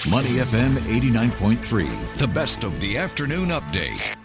Money FM 89.3, the best of the afternoon update.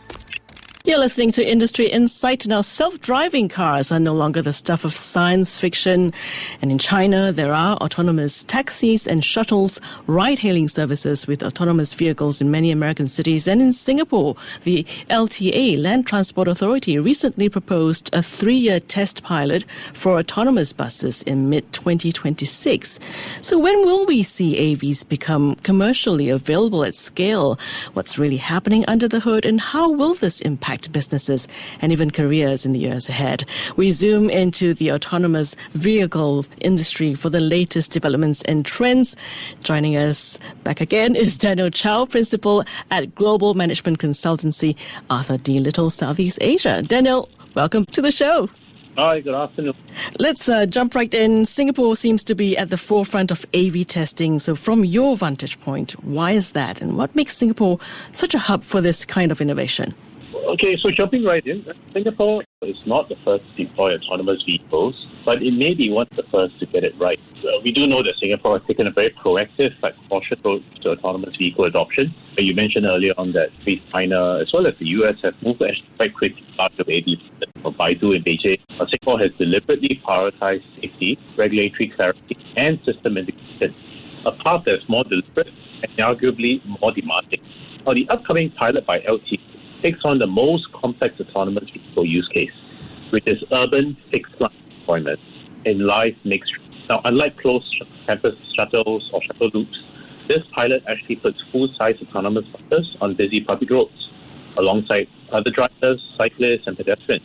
You're listening to Industry Insight. Now, self-driving cars are no longer the stuff of science fiction. And in China, there are autonomous taxis and shuttles, ride-hailing services with autonomous vehicles in many American cities. And in Singapore, the LTA, Land Transport Authority, recently proposed a 3-year test pilot for autonomous buses in mid-2026. So when will we see AVs become commercially available at scale? What's really happening under the hood, and how will this impact businesses and even careers in the years ahead? We zoom into the autonomous vehicle industry for the latest developments and trends. Joining us back again is Daniel Chow, principal at global management consultancy Arthur D. Little, Southeast Asia. Daniel, welcome to the show. Hi, good afternoon. Let's jump right in. Singapore seems to be at the forefront of AV testing. So from your vantage point, why is that? And what makes Singapore such a hub for this kind of innovation? Okay, so jumping right in, Singapore is not the first to deploy autonomous vehicles, but it may be one of the first to get it right. We do know that Singapore has taken a very proactive but cautious approach to autonomous vehicle adoption. You mentioned earlier on that China as well as the US have moved actually quite quickly after AV for Baidu in Beijing. Singapore has deliberately prioritized safety, regulatory clarity, and system integration, a path that's more deliberate and arguably more demanding. Now, the upcoming pilot by LT takes on the most complex autonomous vehicle use case, which is urban fixed-line deployment in live mixed. Now, unlike closed campus shuttles or shuttle loops, this pilot actually puts full-size autonomous buses on busy public roads, alongside other drivers, cyclists, and pedestrians.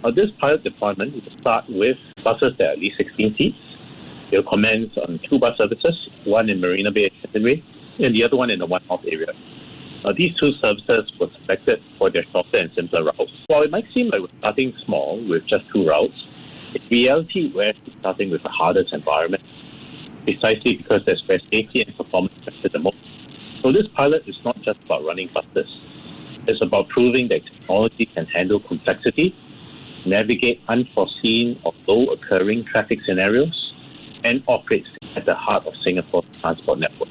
Now, this pilot deployment will start with buses that are at least 16 seats. They'll commence on 2 bus services, one in Marina Bay and the other one in the one-off area. These 2 services were selected for their shorter and simpler routes. While it might seem like we're starting small with just 2 routes, in reality, we're actually starting with the hardest environment, precisely because that's where safety and performance matter the most. So this pilot is not just about running buses. It's about proving that technology can handle complexity, navigate unforeseen or low-occurring traffic scenarios, and operates at the heart of Singapore's transport network.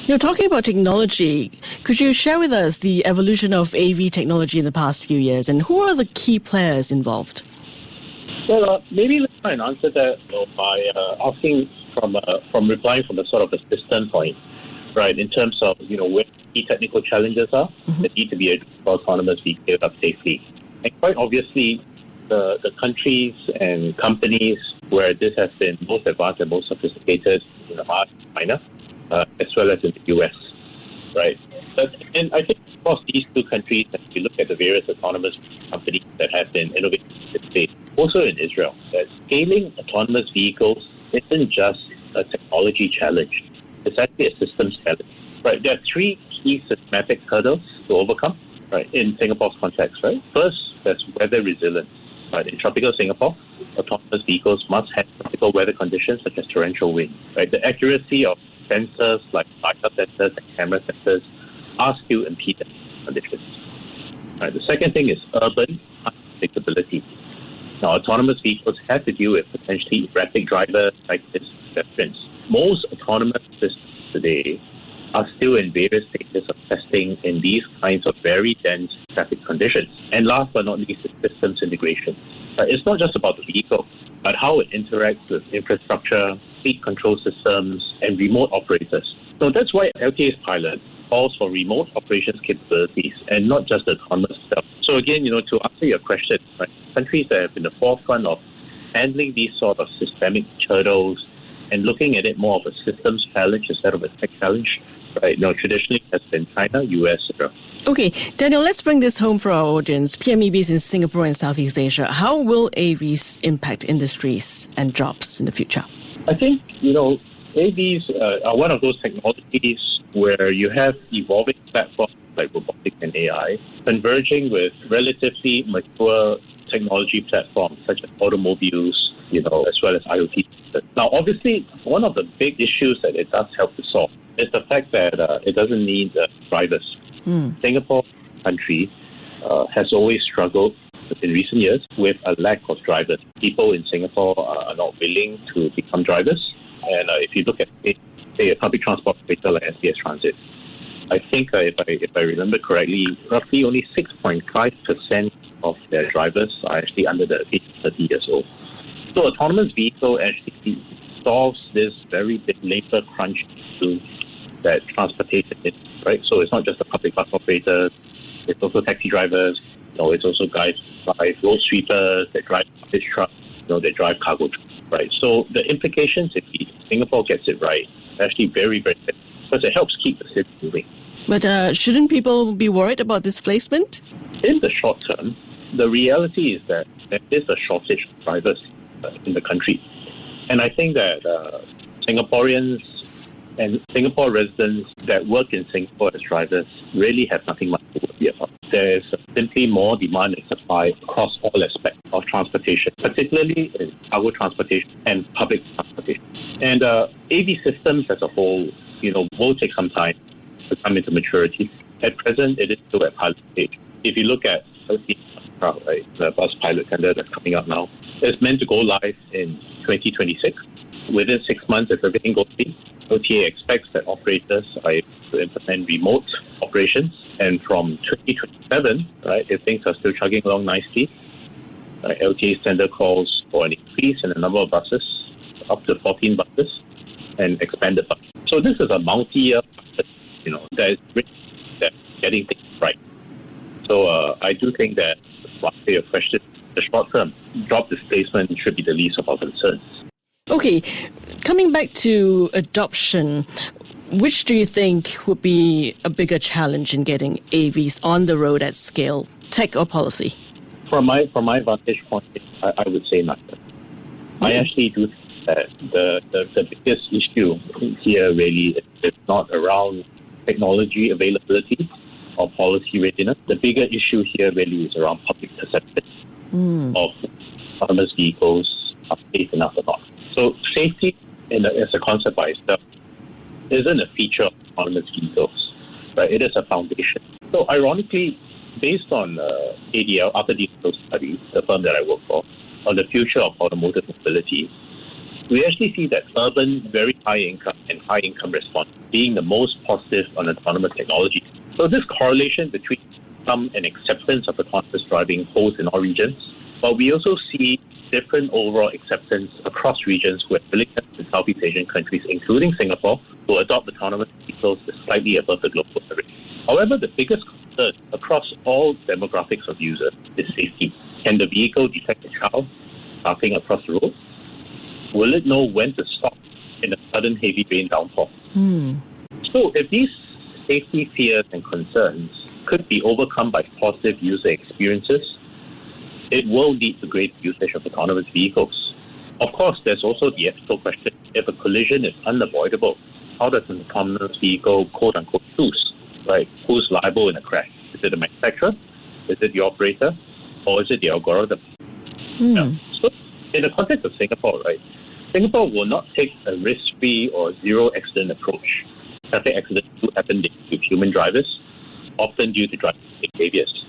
You're talking about technology. Could you share with us the evolution of AV technology in the past few years, and who are the key players involved? Well, maybe let's try and answer that by asking from replying from a sort of a system point, right? In terms of where key technical challenges are that need to be addressed for autonomous vehicles up safely, and quite obviously, the countries and companies where this has been most advanced and most sophisticated are China. As well as in the US, right? And I think across these 2 countries, if you look at the various autonomous companies that have been innovating in this space, also in Israel, that scaling autonomous vehicles isn't just a technology challenge. It's actually a systems challenge, right? There are 3 key systematic hurdles to overcome, right, in Singapore's context, right? First, there's weather resilience. Right? In tropical Singapore, autonomous vehicles must have tropical weather conditions such as torrential wind, right? The accuracy of sensors like LiDAR sensors and camera sensors are still impeded conditions. Right. The second thing is urban unpredictability. Now, autonomous vehicles have to deal with potentially erratic drivers, cyclists, pedestrians. Most autonomous systems today are still in various stages of testing in these kinds of very dense traffic conditions. And last but not least is systems integration. It's not just about the vehicle, but how it interacts with infrastructure, fleet control systems, and remote operators. So that's why LTA's pilot calls for remote operations capabilities and not just autonomous stuff. So again, to answer your question, right, countries that have been the forefront of handling these sort of systemic hurdles and looking at it more of a systems challenge instead of a tech challenge, right? Traditionally has been China, US, etc. Okay, Daniel, let's bring this home for our audience. PMEBs in Singapore and Southeast Asia. How will AVs impact industries and jobs in the future? I think, AVs are one of those technologies where you have evolving platforms like robotics and AI converging with relatively mature technology platforms such as automobiles, as well as IoT. Now, obviously, one of the big issues that it does help to solve is the fact that it doesn't need drivers. Singapore country has always struggled in recent years with a lack of drivers. People in Singapore are not willing to become drivers. And if you look at say, a public transport operator like SBS Transit. I think, if I remember correctly, roughly only 6.5% of their drivers are actually under the age of 30 years old. So autonomous vehicle actually solves this very big labor crunch issue that transportation is, right? So it's not just the public bus operators, it's also taxi drivers, it's also guys who drive road sweepers, that drive garbage trucks, that drive cargo trucks, right? So the implications, if Singapore gets it right, are actually very, very big, because it helps keep the city moving. But shouldn't people be worried about displacement? In the short term, the reality is that there is a shortage of drivers in the country. And I think that Singaporeans and Singapore residents that work in Singapore as drivers really have nothing much to worry about. There's simply more demand and supply across all aspects of transportation, particularly in cargo transportation and public transportation. And AV systems as a whole, will take some time to come into maturity. At present, it is still at pilot stage. If you look at the bus pilot tender that's coming up now, it's meant to go live in 2026. Within 6 months, if everything goes well, LTA expects that operators are able to implement remote operations. And from 2027, if things are still chugging along nicely, LTA's tender calls for an increase in the number of buses, up to 14 buses, and expanded buses. So this is a multi-year, that is getting things right. So I do think that, to answer your question, the short term job displacement should be the least of our concerns. Okay, coming back to adoption, which do you think would be a bigger challenge in getting AVs on the road at scale, tech or policy? From my vantage point, I would say nothing. I actually do think that the biggest issue here really is not around technology availability or policy readiness. The bigger issue here really is around public perception of autonomous vehicles are safe enough or not. So safety as a concept by itself isn't a feature of autonomous vehicles, right? It is a foundation. So ironically, based on ADL, after the study, the firm that I work for, on the future of automotive mobility, we actually see that urban, very high income and high income response being the most positive on autonomous technology. So this correlation between some and acceptance of autonomous driving holds in all regions, but we also see different overall acceptance across regions where in Southeast Asian countries, including Singapore, who adopt autonomous vehicles slightly above the global average. However, the biggest concern across all demographics of users is safety. Can the vehicle detect a child passing across the road? Will it know when to stop in a sudden heavy rain downpour? So if these safety fears and concerns could be overcome by positive user experiences, it will lead to great usage of autonomous vehicles. Of course, there's also the ethical question. If a collision is unavoidable, how does an autonomous vehicle, quote-unquote, choose? Right? Who's liable in a crash? Is it the manufacturer? Is it the operator? Or is it the algorithm? Yeah. So in the context of Singapore, right, Singapore will not take a risk-free or zero-accident approach. Traffic accidents do happen with human drivers, often due to driving behaviors.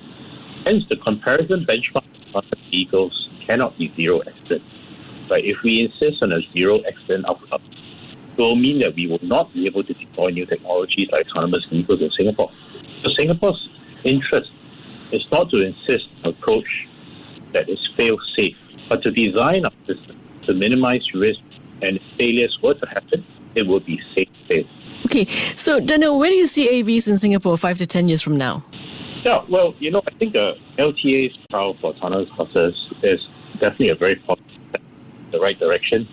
Hence, the comparison benchmark of vehicles cannot be zero accident. But if we insist on a zero accident outcome, it will mean that we will not be able to deploy new technologies like autonomous vehicles in Singapore. So Singapore's interest is not to insist on an approach that is fail-safe, but to design a system to minimize risk, and if failures were to happen, it will be safe. Okay, so Daniel, where do you see AVs in Singapore 5 to 10 years from now? Yeah, well, I think LTA's trial for autonomous buses is definitely a very positive step in the right direction.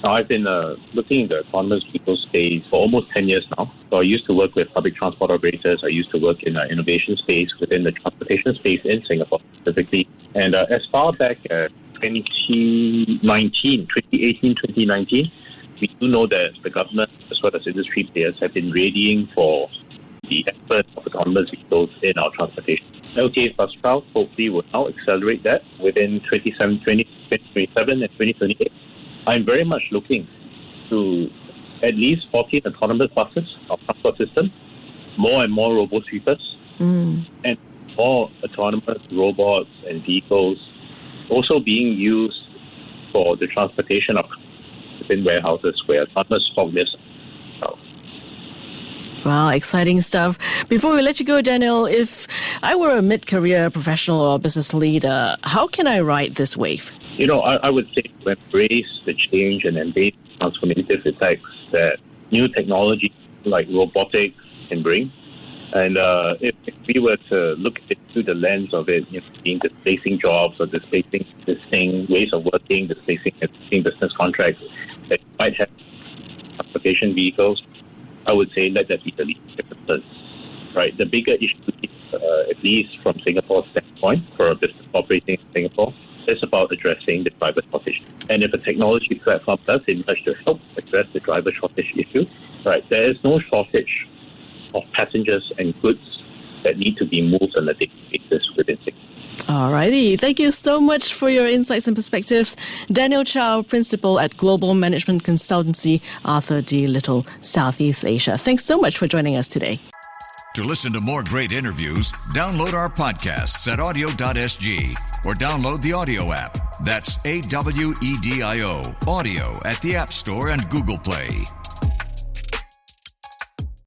Now, I've been looking in the autonomous vehicle space for almost 10 years now. So I used to work with public transport operators. I used to work in the innovation space within the transportation space in Singapore specifically. And as far back as 2018, 2019, we do know that the government as well as industry players have been readying for the effort of autonomous vehicles in our transportation. LTA's bus trial hopefully will now accelerate that within 2027 and 2028. I'm very much looking to at least 14 autonomous buses, our transport system, more and more robo-sweepers, and more autonomous robots and vehicles also being used for the transportation of within warehouses where autonomous forklifts Wow, exciting stuff. Before we let you go, Daniel, if I were a mid-career professional or business leader, how can I ride this wave? I would say to embrace the change and embrace transformative effects that new technology like robotics can bring. And if we were to look at it through the lens of it, being displacing jobs or displacing existing ways of working, displacing existing business contracts that might have transportation vehicles, I would say let that be the least difference. Right? The bigger issue, at least from Singapore's standpoint, for a business operating in Singapore, is about addressing the driver shortage. And if a technology platform does emerge to help address the driver shortage issue, right, there is no shortage of passengers and goods that need to be moved on a daily basis within Singapore. Alrighty, thank you so much for your insights and perspectives. Daniel Chow, Principal at Global Management Consultancy, Arthur D. Little, Southeast Asia. Thanks so much for joining us today. To listen to more great interviews, download our podcasts at audio.sg or download the audio app. That's AWEDIO, audio at the App Store and Google Play.